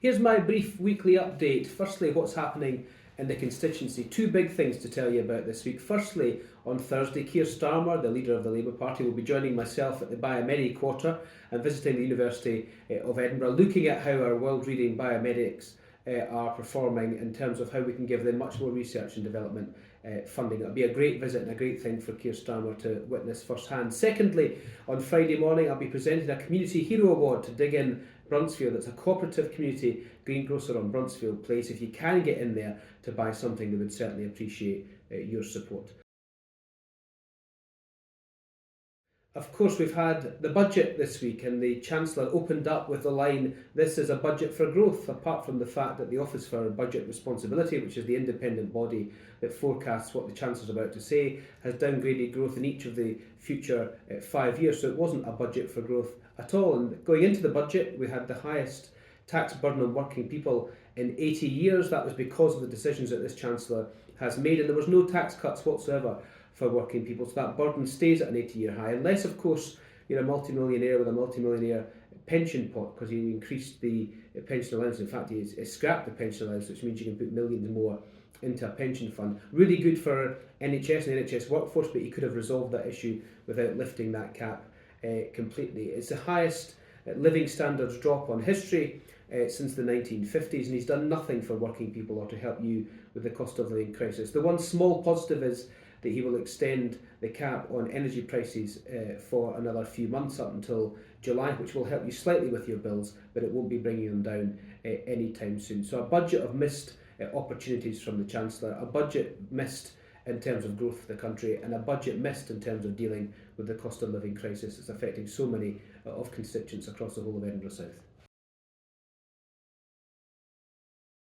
Here's my brief weekly update. Firstly, what's happening in the constituency. Two big things to tell you about this week. Firstly, on Thursday, Keir Starmer, the leader of the Labour Party, will be joining myself at the Biomedi Quarter and visiting the University of Edinburgh, looking at how our world-leading biomedics are performing in terms of how we can give them much more research and development funding. It'll be a great visit and a great thing for Keir Starmer to witness firsthand. Secondly, on Friday morning, I'll be presenting a Community Hero Award to Dig-in Bruntsfield. It's a cooperative community greengrocer on Bruntsfield Place. If you can get in there to buy something, they would certainly appreciate your support. Of course, we've had the budget this week, and the Chancellor opened up with the line, "This is a budget for growth," apart from the fact that the Office for Budget Responsibility, which is the independent body that forecasts what the Chancellor's about to say, has downgraded growth in each of the future 5 years. So it wasn't a budget for growth at all. And going into the budget, we had the highest tax burden on working people in 80 years. That was because of the decisions that this Chancellor has made, and there was no tax cuts whatsoever for working people, so that burden stays at an 80-year high, unless of course you're a multi-millionaire with a multi-millionaire pension pot, because he increased the pension allowance. In fact, he scrapped the pension allowance, which means you can put millions more into a pension fund. Really good for NHS and the NHS workforce, but he could have resolved that issue without lifting that cap completely. It's the highest living standards drop on history since the 1950s, and he's done nothing for working people or to help you with the cost of living crisis. The one small positive is that he will extend the cap on energy prices for another few months up until July, which will help you slightly with your bills, but it won't be bringing them down anytime soon. So a budget of missed opportunities from the Chancellor, a budget missed in terms of growth for the country, and a budget missed in terms of dealing with the cost of living crisis that's affecting so many of constituents across the whole of Edinburgh South.